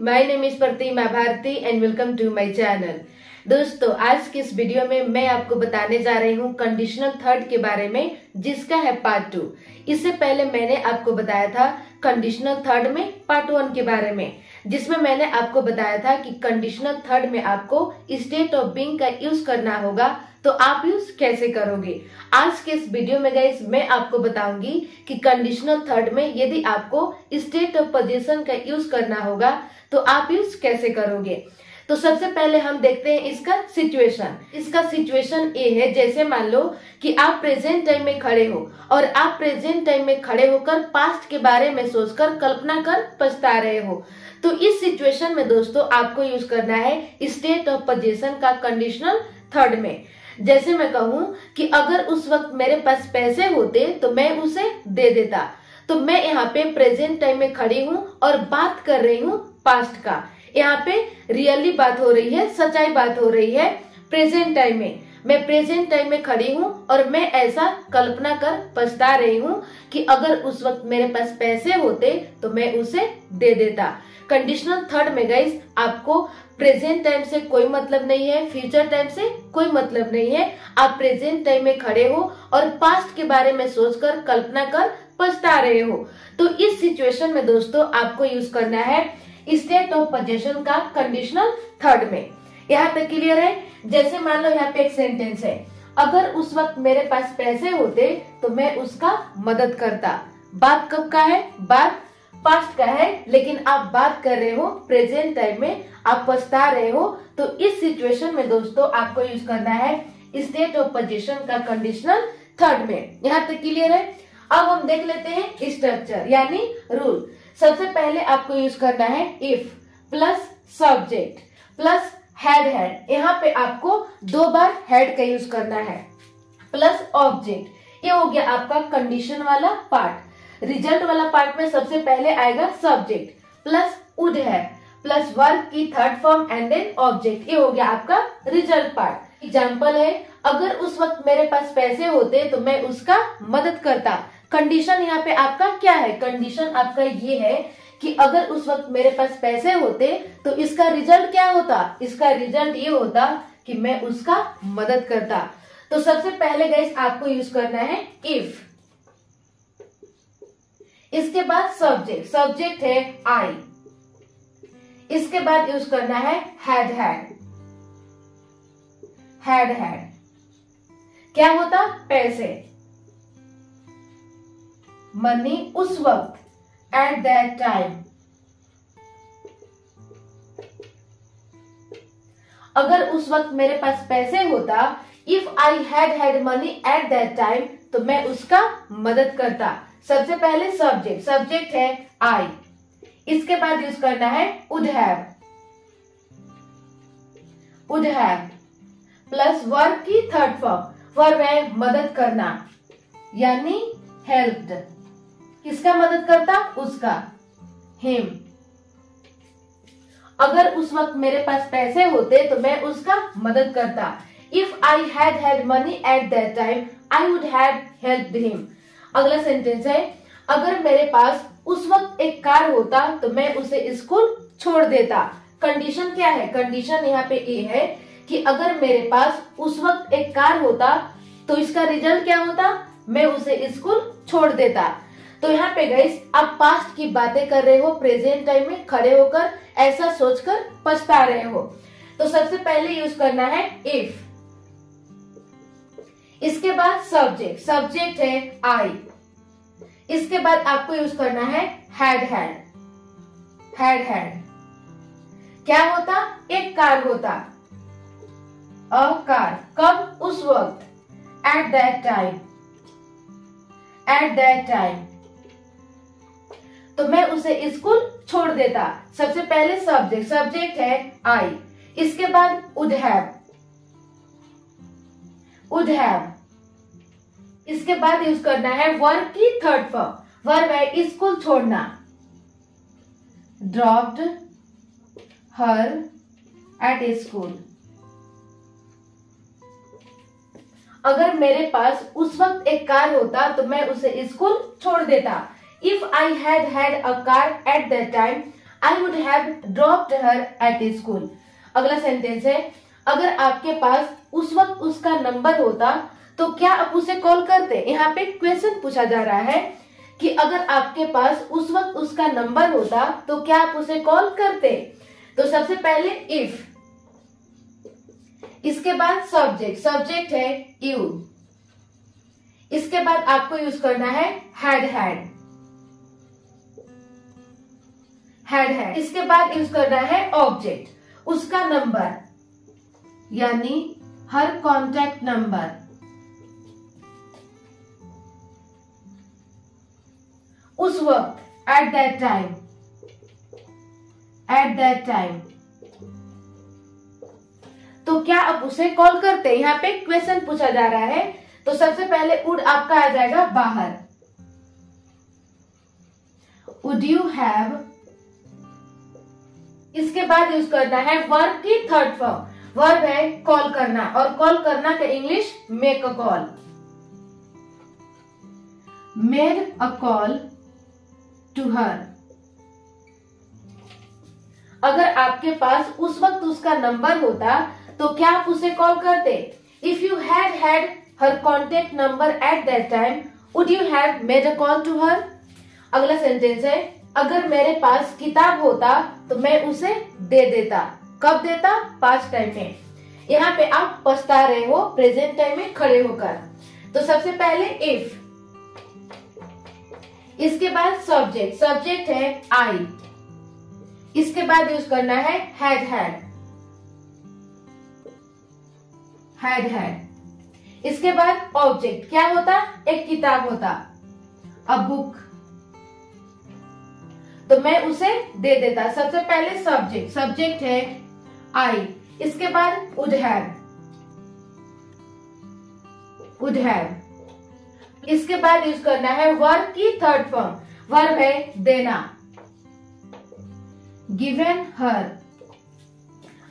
My name is Pratima Bharti and welcome to my channel. दोस्तों, आज की इस वीडियो में मैं आपको बताने जा रही हूँ कंडीशनल थर्ड के बारे में, जिसका है पार्ट 2। इससे पहले मैंने आपको बताया था कंडीशनल थर्ड में पार्ट 1 के बारे में, जिसमें मैंने आपको बताया था कि कंडीशनल थर्ड में आपको स्टेट ऑफ बीइंग का यूज करना होगा, तो आप यूज कैसे करोगे। आज के इस वीडियो में गाइस मैं आपको बताऊंगी कि कंडीशनल थर्ड में यदि आपको स्टेट ऑफ पोजीशन का यूज करना होगा तो आप यूज कैसे करोगे। तो सबसे पहले हम देखते हैं इसका सिचुएशन। इसका सिचुएशन ये है, जैसे मान लो कि आप प्रेजेंट टाइम में खड़े हो और आप प्रेजेंट टाइम में खड़े होकर पास्ट के बारे में सोचकर कल्पना कर पछता रहे हो। तो इस सिचुएशन में दोस्तों आपको यूज करना है स्टेट ऑफ पोजीशन का कंडीशनल थर्ड में। जैसे मैं कहूँ कि अगर उस वक्त मेरे पास पैसे होते तो मैं उसे दे देता, तो मैं यहाँ पे प्रेजेंट टाइम में खड़ी हूँ और बात कर रही हूँ पास्ट का। यहाँ पे रियली बात हो रही है, सच्चाई बात हो रही है प्रेजेंट टाइम में। मैं प्रेजेंट टाइम में खड़ी हूँ और मैं ऐसा कल्पना कर पछता रही हूँ कि अगर उस वक्त मेरे पास पैसे होते तो मैं उसे दे देता। कंडीशनल थर्ड में गाइस आपको प्रेजेंट टाइम से कोई मतलब नहीं है, फ्यूचर टाइम से कोई मतलब नहीं है। आप प्रेजेंट टाइम में खड़े हो और पास्ट के बारे में सोचकर कल्पना कर पछता रहे हो। तो इस सिचुएशन में दोस्तों आपको यूज करना है स्टेट ऑफ पोजीशन का कंडीशनल थर्ड में। यहाँ तक क्लियर है। जैसे मान लो यहाँ पे एक सेंटेंस है, अगर उस वक्त मेरे पास पैसे होते तो मैं उसका मदद करता। बात कब का है? बात पास्ट का है, लेकिन आप बात कर रहे हो प्रेजेंट टाइम में, आप पछता रहे हो। तो इस सिचुएशन में दोस्तों आपको यूज करना है स्टेट ऑफ पोजीशन का कंडीशनल थर्ड में। यहाँ तक क्लियर है। अब हम देख लेते हैं स्ट्रक्चर यानी रूल। सबसे पहले आपको यूज करना है if plus subject plus had. यहाँ पे आपको 2 बार हैड का यूज करना है, प्लस ऑब्जेक्ट। ये हो गया आपका कंडीशन वाला पार्ट। रिजल्ट वाला पार्ट में सबसे पहले आएगा subject plus would have plus verb की third form and then object. ये हो गया आपका रिजल्ट पार्ट। एग्जाम्पल है, अगर उस वक्त मेरे पास पैसे होते तो मैं उसका मदद करता। कंडीशन यहाँ पे आपका क्या है? कंडीशन आपका ये है कि अगर उस वक्त मेरे पास पैसे होते तो इसका रिजल्ट क्या होता? इसका रिजल्ट ये होता कि मैं उसका मदद करता। तो सबसे पहले गाइस आपको यूज करना है इफ। इसके बाद सब्जेक्ट, सब्जेक्ट है आई। इसके बाद यूज करना है हैड। क्या होता? पैसे, मनी उस वक्त, एट दैट टाइम। अगर उस वक्त मेरे पास पैसे होता, if I had money at that time, तो मैं उसका मदद करता। सबसे पहले सब्जेक्ट, सब्जेक्ट है आई। इसके बाद यूज करना है वुड हैव प्लस वर्ब की थर्ड फॉर्म। वर्ब है मदद करना यानी हेल्प्ड। किसका मदद करता? उसका, हिम। अगर उस वक्त मेरे पास पैसे होते तो मैं उसका मदद करता। If I had money at that time I would have helped him. अगला सेंटेंस है, अगर मेरे पास उस वक्त एक कार होता तो मैं उसे स्कूल छोड़ देता। कंडीशन क्या है? कंडीशन यहाँ पे ये है कि अगर मेरे पास उस वक्त एक कार होता तो इसका रिजल्ट क्या होता? मैं उसे स्कूल छोड़ देता। तो यहाँ पे गाइस आप पास्ट की बातें कर रहे हो, प्रेजेंट टाइम में खड़े होकर ऐसा सोचकर पछता रहे हो। तो सबसे पहले यूज करना है इफ। इसके बाद सब्जेक्ट, सब्जेक्ट है आई। इसके बाद आपको यूज करना है हैड। क्या होता? एक कार होता, अ कार। कब? उस वक्त, एट दैट टाइम। तो मैं उसे स्कूल छोड़ देता। सबसे पहले सब्जेक्ट, सब्जेक्ट है आई। इसके बाद वुड हैव। इसके बाद यूज करना है वर्ब की थर्ड फॉर्म। वर्ब है स्कूल छोड़ना, ड्रॉप्ड हर एट स्कूल। अगर मेरे पास उस वक्त एक कार होता तो मैं उसे स्कूल छोड़ देता। If I had a car at that time, I would have dropped her at school. अगला सेंटेंस है, अगर आपके पास उस वक्त उसका नंबर होता तो क्या आप उसे कॉल करते। यहाँ पे क्वेश्चन पूछा जा रहा है कि अगर आपके पास उस वक्त उसका नंबर होता तो क्या आप उसे कॉल करते। तो सबसे पहले इफ, इसके बाद सब्जेक्ट, सब्जेक्ट है यू, इसके बाद आपको यूज करना है हैड हैड, इसके बाद यूज करना है ऑब्जेक्ट, उसका नंबर यानी हर कॉन्टैक्ट नंबर, उस वक्त एट दैट टाइम, तो क्या आप उसे कॉल करते। यहाँ पे क्वेश्चन पूछा जा रहा है, तो सबसे पहले वुड आपका आ जाएगा बाहर, वुड यू हैव, इसके बाद यूज करना है वर्ब की थर्ड फॉर्म, वर्ब है कॉल करना, और कॉल करना का English make a call, made a call to her. अगर आपके पास उस वक्त उसका नंबर होता तो क्या आप उसे कॉल करते। If you had her contact number at that time would you have made a call to her. अगला सेंटेंस है, अगर मेरे पास किताब होता तो मैं उसे दे देता। कब देता, पास्ट टाइम में। यहाँ पे आप पछता रहे हो प्रेजेंट टाइम में खड़े होकर। तो सबसे पहले इफ, इसके बाद सब्जेक्ट, सब्जेक्ट है आई, इसके बाद यूज करना है हैड हैड, इसके बाद ऑब्जेक्ट क्या होता, एक किताब होता, अ बुक, तो मैं उसे दे देता। सबसे पहले सब्जेक्ट, सब्जेक्ट है आई, इसके बाद वुड हैव, इसके बाद यूज करना है वर्ब की थर्ड फॉर्म, वर्ब है देना, गिवन हर।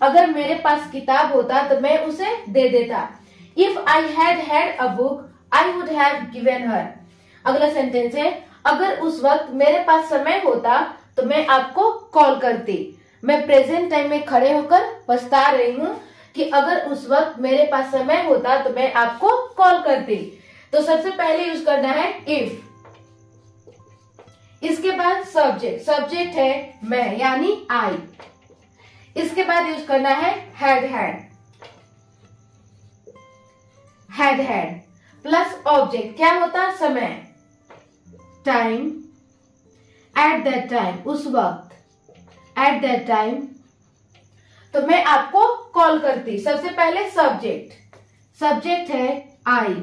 अगर मेरे पास किताब होता तो मैं उसे दे देता। If I had a book I would have given her. अगला सेंटेंस है, अगर उस वक्त मेरे पास समय होता तो मैं आपको कॉल करती। मैं प्रेजेंट टाइम में खड़े होकर पछता रही हूँ कि अगर उस वक्त मेरे पास समय होता तो मैं आपको कॉल करती। तो सबसे पहले यूज करना है इफ, इसके बाद सब्जेक्ट, सब्जेक्ट है मैं यानी आई, इसके बाद यूज करना है हैड प्लस ऑब्जेक्ट क्या होता, समय, टाइम, एट दैट टाइम, उस वक्त, एट दैट टाइम, तो मैं आपको कॉल करती। सबसे पहले सब्जेक्ट, सब्जेक्ट है आई,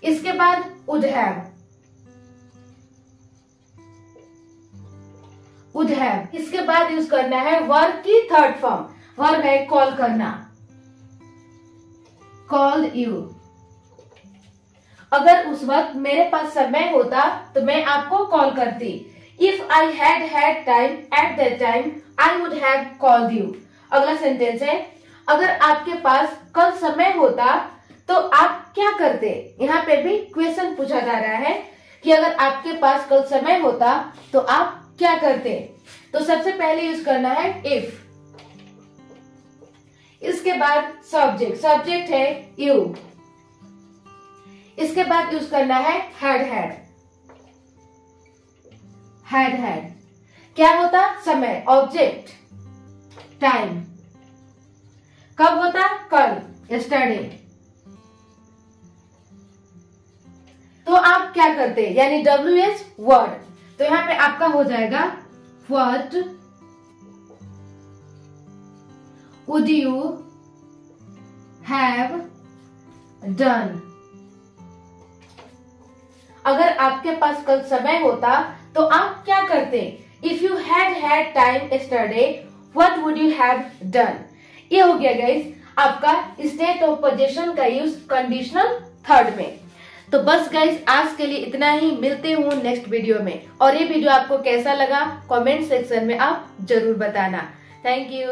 इसके बाद वुड हैव, इसके बाद यूज करना है वर्ब की थर्ड फॉर्म, वर्ब है कॉल करना, कॉल्ड यू। अगर उस वक्त मेरे पास समय होता तो मैं आपको कॉल करती। If I had time eight that time I would have called you. अगला सेंटेंस है, अगर आपके पास कल समय होता तो आप क्या करते। यहाँ पे भी क्वेश्चन पूछा जा रहा है कि अगर आपके पास कल समय होता तो आप क्या करते। तो सबसे पहले यूज करना है इफ, इसके बाद सब्जेक्ट, सब्जेक्ट है यू, इसके बाद यूज करना है हैड, क्या होता, समय, ऑब्जेक्ट, टाइम, कब होता, कल, यस्टरडे। तो आप क्या करते, यानी WH वर्ड। तो यहाँ पे आपका हो जाएगा what would you have done. अगर आपके पास कल समय होता तो आप क्या करते। If you had time yesterday what would you have done. ये हो गया गाइस आपका स्टेट ऑफ पोजीशन का यूज कंडीशनल थर्ड में। तो बस गाइस आज के लिए इतना ही, मिलते हूँ नेक्स्ट वीडियो में। और ये वीडियो आपको कैसा लगा कमेंट सेक्शन में आप जरूर बताना। Thank you.